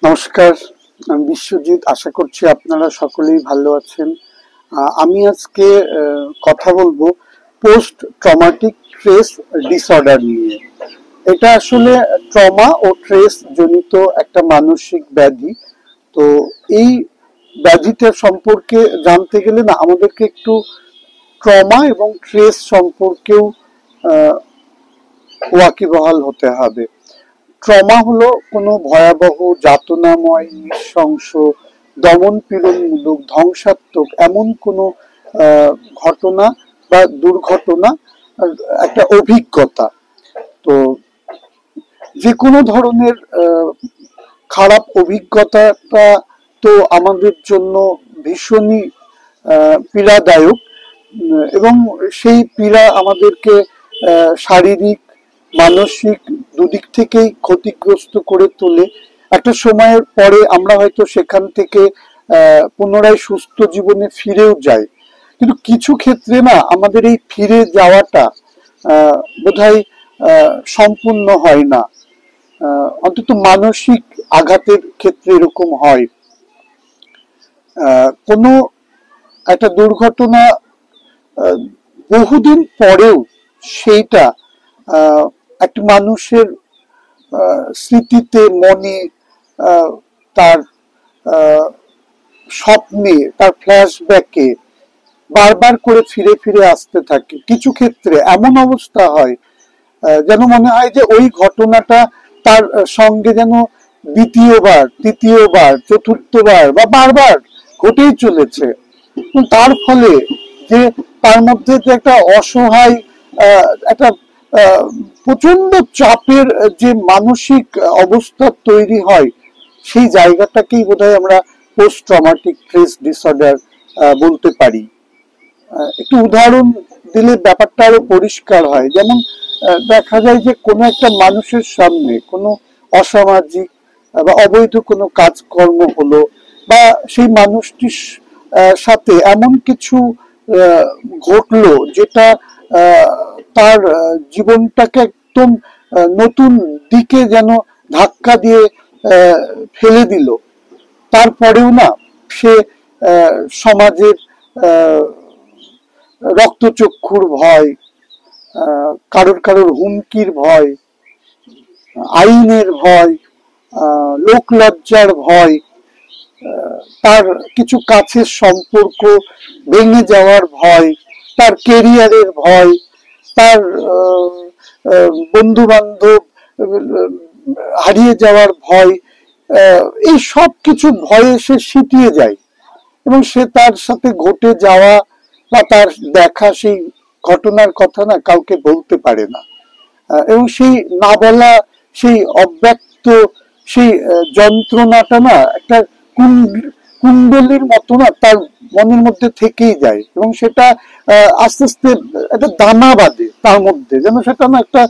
নমস্কার, আমি বিশ্বজিৎ। আশা করছি আপনারা সকলেই ভালো আছেন। আমি আজকে কথা বলবো পোস্ট ট্রমাটিক স্ট্রেস ডিসঅর্ডার নিয়ে। এটা আসলে ট্রমা ও স্ট্রেস জনিত একটা মানসিক ব্যাধি। তো এই ব্যাধিটা সম্পর্কে জানতে গেলে না আমাদেরকে একটু ট্রমা এবং স্ট্রেস সম্পর্কেও ওয়াকিবহাল হতে হবে। ট্রমা হলো কোনো ভয়াবহ, যাতনাময়, নৃশংস, দমন পীড়নমূলক, ধ্বংসাত্মক এমন কোনো ঘটনা বা দুর্ঘটনা, একটা অভিজ্ঞতা। তো যে কোনো ধরনের খারাপ অভিজ্ঞতাটা তো আমাদের জন্য ভীষণই পীড়াদায়ক, এবং সেই পীড়া আমাদেরকে শারীরিক, মানসিক দুদিক থেকেই ক্ষতিগ্রস্ত করে তোলে। একটা সময়ের পরে আমরা হয়তো সেখান থেকে পুনরায় সুস্থ জীবনে ফিরেও যাই, কিন্তু কিছু ক্ষেত্রে না আমাদের এই ফিরে যাওয়াটা বোধহয় সম্পূর্ণ হয় না। অন্তত মানসিক আঘাতের ক্ষেত্রে এরকম হয়। কোনো একটা দুর্ঘটনা বহুদিন পরেও সেইটা একটা মানুষের স্মৃতিতে, মনে, তার স্বপ্নে, তার ফ্ল্যাশব্যাকে বারবার করে ফিরে ফিরে আসতে থাকে। কিছু ক্ষেত্রে এমন অবস্থা হয় যেন মনে হয় যে ওই ঘটনাটা তার সঙ্গে যেন দ্বিতীয়বার, তৃতীয়বার, চতুর্থবার বা বারবার ঘটেই চলেছে। তার ফলে যে তার মধ্যে যে একটা অসহায়, একটা প্রচন্ড চাপের যে মানসিক অবস্থা তৈরি হয়, সেই জায়গাটাকেই বোধহয় আমরা পোস্ট ট্রমাটিক স্ট্রেস ডিসঅর্ডার বলতে পারি। একটু উদাহরণ দিলে ব্যাপারটা আরো পরিষ্কার হয়। যেমন দেখা যায় যে কোনো একটা মানুষের সামনে কোনো অসামাজিক বা অবৈধ কোনো কাজকর্ম হলো, বা সেই মানুষটির সাথে এমন কিছু ঘটলো যেটা তার জীবনটাকে একদম নতুন দিকে যেন ধাক্কা দিয়ে ফেলে দিল। তারপরেও না সে সমাজের রক্তচক্ষুর ভয়, কারোর কারোর হুমকির ভয়, আইনের ভয়, লোক লজ্জার ভয়, তার কিছু কাছের সম্পর্ক ভেঙে যাওয়ার ভয়, তার কেরিয়ারের ভয়, তার বন্ধু বান্ধব হারিয়ে যাওয়ার ভয়, এই সব কিছু ভয়ে সে সিটিয়ে যায়, এবং সে তার সাথে ঘটে যাওয়া বা তার দেখা সেই ঘটনার কথা না কাউকে বলতে পারে না। এবং সেই না বলা, সেই অব্যক্ত, সেই যন্ত্রণাটা না একটা কুণ্ডলীর মতো না তার মনের মধ্যে থেকেই যায়, এবং সেটা আস্তে আস্তে একটা দানা বাঁধে তার মধ্যে, যেন সেটা না একটা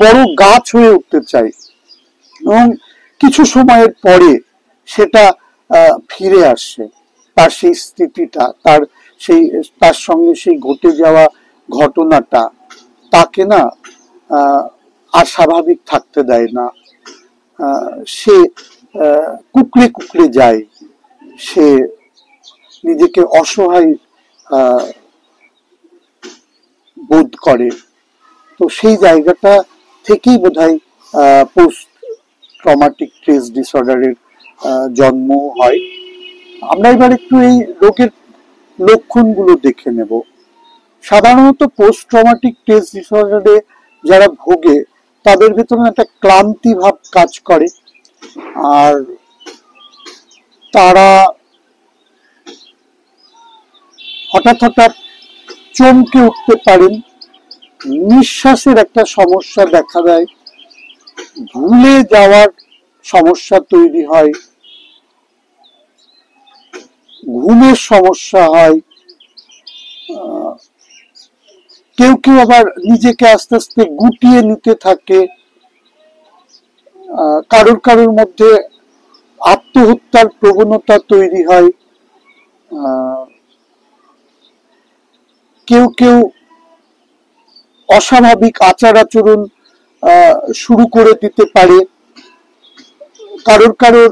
বড় গাছ হয়ে উঠতে চায়। এবং কিছু সময়ের পরে সেটা ফিরে আসে, তার সেই স্থিতিটা, তার সেই তার সঙ্গে সেই ঘটে যাওয়া ঘটনাটা তাকে না আর স্বাভাবিক থাকতে দেয় না। সে কুকড়ে কুকড়ে যায়, সে নিজেকে অসহায় বোধ করে। তো সেই জায়গাটা থেকেই বোধহয় পোস্ট ট্রমাটিক স্ট্রেস ডিসঅর্ডারের জন্ম হয়। আমরা এবার একটু এই রোগের লক্ষণগুলো দেখে নেব। সাধারণত পোস্ট ট্রমাটিক স্ট্রেস ডিসঅর্ডারে যারা ভোগে তাদের ভেতরে একটা ক্লান্তি ভাব কাজ করে, আর তারা হঠাৎ হঠাৎ চমকে উঠতে পারেন, নিঃশ্বাসের একটা সমস্যা দেখা দেয়, ভুলে যাওয়ার সমস্যা তৈরি হয়, ঘুমের সমস্যা হয়, কেউ কেউ আবার নিজেকে আস্তে আস্তে গুটিয়ে নিতে থাকে, কারোর কারোর মধ্যে আত্মহত্যার প্রবণতা তৈরি হয়, কেউ কেউ অস্বাভাবিক আচার আচরণ শুরু করে দিতে পারে, কারোর কারোর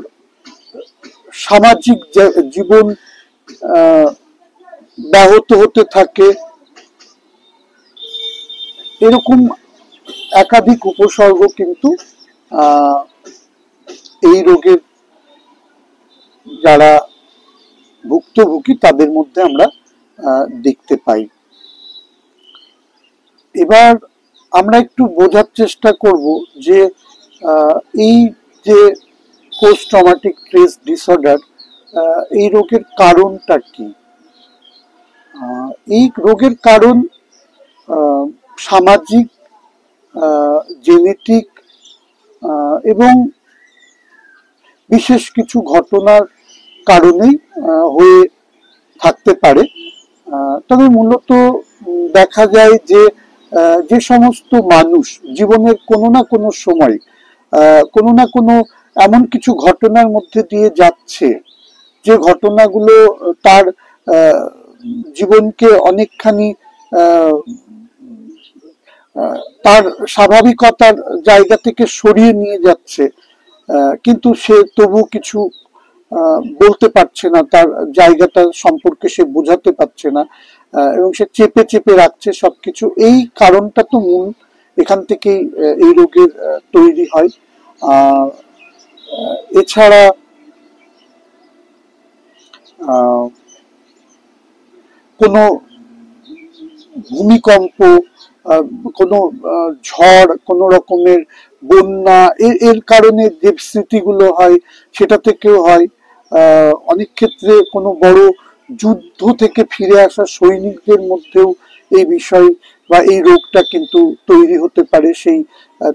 সামাজিক জীবন ব্যাহত হতে থাকে, এরকম একাধিক উপসর্গ কিন্তু এই রোগের যারা ভুক্তভোগী তাদের মধ্যে আমরা দেখতে পাই। এবার আমরা একটু বোঝার চেষ্টা করব যে এই যে পোস্ট ট্রমাটিক স্ট্রেস ডিসঅর্ডার, এই রোগের কারণটা কি? এই রোগের কারণ সামাজিক, জেনেটিক এবং বিশেষ কিছু ঘটনার কারণেই হয়ে থাকতে পারে। তবে মূলত দেখা যায় যে যে সমস্ত মানুষ জীবনের কোনো না কোনো সময় কোনো না কোনো এমন কিছু ঘটনার মধ্যে দিয়ে যাচ্ছে, যে ঘটনাগুলো তার জীবনকে অনেকখানি তার স্বাভাবিকতার জায়গা থেকে সরিয়ে নিয়ে যাচ্ছে, কিন্তু সে তবু কিছু বলতে পারছে না, তার জায়গাটা সম্পর্কে সে বোঝাতে পারছে না, এবং সে চেপে চেপে রাখছে সবকিছু। এই কারণটা তো মূল, এখান থেকেই এই রোগের তৈরি হয়। এছাড়া কোনো ভূমিকম্প, কোনো ঝড়, কোনো রকমের বন্যা, এর কারণে যে স্মৃতিগুলো হয় সেটা থেকেও হয়। অনেক ক্ষেত্রে কোনো বড় যুদ্ধ থেকে ফিরে আসা সৈনিকদের মধ্যেও এই বিষয় বা এই রোগটা কিন্তু তৈরি হতে পারে, সেই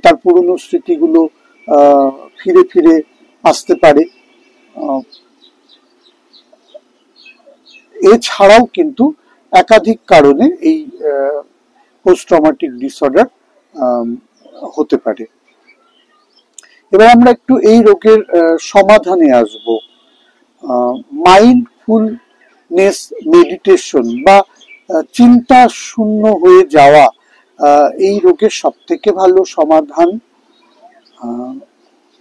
তার পুরনো স্মৃতিগুলো ফিরে ফিরে আসতে পারে। এছাড়াও কিন্তু একাধিক কারণে এই পোস্ট ট্রমাটিক ডিসঅর্ডার হতে পারে। এবার আমরা একটু এই রোগের সমাধানে আসব। মাইন্ডফুলনেস মেডিটেশন বা চিন্তা শূন্য হয়ে যাওয়া এই রোগের সব থেকে ভালো সমাধান।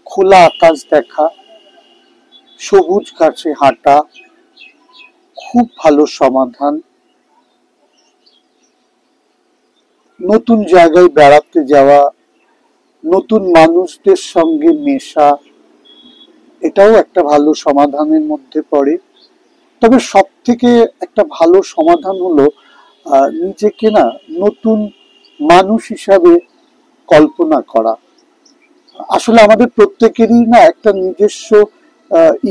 খোলা আকাশ দেখা, সবুজ ঘাসে হাঁটা খুব ভালো সমাধান। নতুন জায়গায় বেড়াতে যাওয়া, নতুন মানুষদের সঙ্গে মেশা, এটাও একটা ভালো সমাধানের মধ্যে পড়ে। তবে সব থেকে একটা ভালো সমাধান হলো নিজেকে না নতুন মানুষ হিসাবে কল্পনা করা। আসলে আমাদের প্রত্যেকেরই না একটা নিজস্ব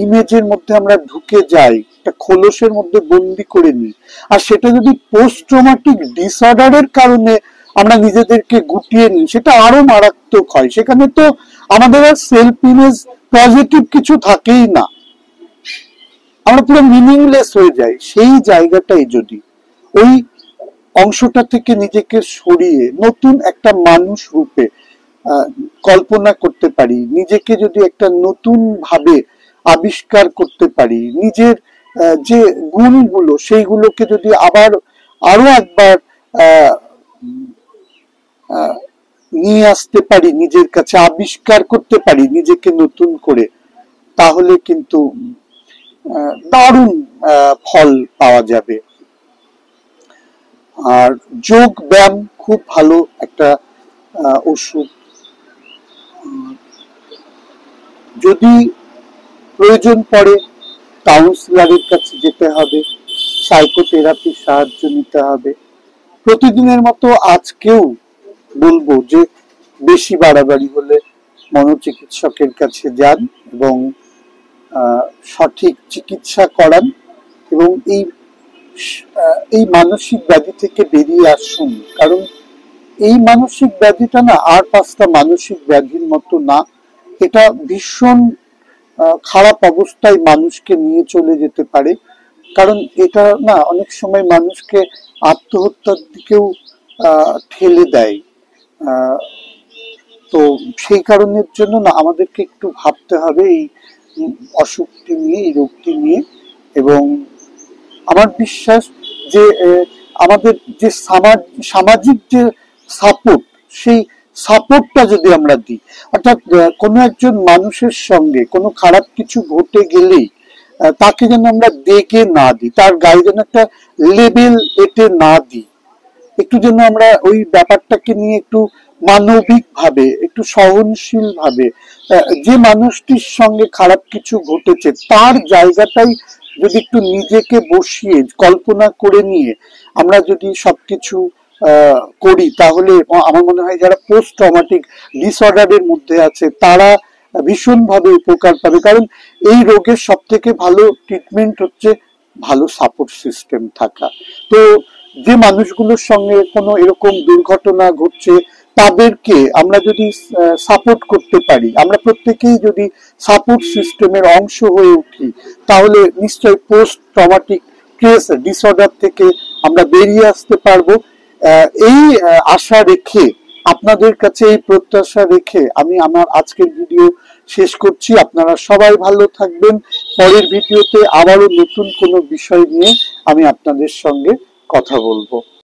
ইমেজের মধ্যে আমরা ঢুকে যাই, একটা খোলসের মধ্যে বন্দি করে নিই। আর সেটা যদি পোস্ট ট্রমাটিক ডিসঅর্ডারের কারণে আমরা নিজেদেরকে গুটিয়ে নিই, সেটা আরো মারাত্মক হয়। সেখানে তো আমাদের আর সেলফ ইমেজ পজিটিভ কিছু থাকেই না, আমরা পুরো মিনিংলেস হয়ে যাই। সেই জায়গাটাই যদি ওই অংশটা থেকে নিজেকে সরিয়ে নতুন একটা মানুষ রূপে কল্পনা করতে পারি, নিজেকে যদি একটা নতুন ভাবে আবিষ্কার করতে পারি, নিজের যে গুণগুলো সেইগুলোকে যদি আবার আরো একবার নিয়ে আসতে পারি, নিজের কাছে আবিষ্কার করতে পারি নিজেকে নতুন করে, তাহলে কিন্তু দারুণ ফল পাওয়া যাবে। আর যোগ ব্যায়াম খুব ভালো একটা ওষুধ। যদি প্রয়োজন পড়ে কাউন্সিলরের কাছে যেতে হবে, সাইকোথেরাপির সাহায্য নিতে হবে। প্রতিদিনের মতো আজকেও বলবো যে বেশি বাড়াবাড়ি হলে মনোচিকিৎসকের কাছে যান এবং সঠিক চিকিৎসা করান, এবং এই মানসিক ব্যাধি থেকে বেরিয়ে আসুন। কারণ এই মানসিক ব্যাধিটা না আর 5টা মানসিক ব্যাধির মতো না, এটা ভীষণ খারাপ অবস্থায় মানুষকে নিয়ে চলে যেতে পারে। কারণ এটা না অনেক সময় মানুষকে আত্মহত্যার দিকেও ঠেলে দেয়। তো সেই কারণের জন্য না আমাদেরকে একটু ভাবতে হবে এই অসুখটি নিয়ে, এই রোগটি নিয়ে। এবং আমার বিশ্বাস যে আমাদের যে সামাজিক যে সাপোর্ট, সেই সাপোর্টটা যদি আমরা দিই, অর্থাৎ কোনো একজন মানুষের সঙ্গে কোনো খারাপ কিছু ঘটে গেলেই তাকে যেন আমরা দেখে না দিই, তার গায়ে যেন একটা লেবেল এঁটে না দিই, একটু যেন আমরা ওই ব্যাপারটাকে নিয়ে একটু মানবিক ভাবে, একটু সহনশীল ভাবে, যে মানুষটির সঙ্গে খারাপ কিছু ঘটেছে তার জায়গাটাই যদি একটু নিজেকে বসিয়ে কল্পনা করে নিয়ে আমরা যদি সবকিছু করি, তাহলে আমার মনে হয় যারা পোস্ট ট্রমাটিক ডিসঅর্ডারের মধ্যে আছে তারা ভীষণভাবে উপকার পাবে। কারণ এই রোগের সব থেকে ভালো ট্রিটমেন্ট হচ্ছে ভালো সাপোর্ট সিস্টেম থাকা। তো যে মানুষগুলোর সঙ্গে কোনো এরকম দুর্ঘটনা ঘটছে তাদেরকে আমরা যদি সাপোর্ট করতে পারি, আমরা প্রত্যেকেই যদি সাপোর্ট সিস্টেমের অংশ হয়ে উঠি, তাহলে নিশ্চয়ই পোস্ট ট্রমাটিক স্ট্রেস ডিসঅর্ডার থেকে আমরা বেরিয়ে আসতে পারবো। এই আশা রেখে, আপনাদের কাছে এই প্রত্যাশা রেখে আমি আমার আজকের ভিডিও শেষ করছি। আপনারা সবাই ভালো থাকবেন। পরের ভিডিওতে আবারও নতুন কোনো বিষয় নিয়ে আমি আপনাদের সঙ্গে কথা বলবো।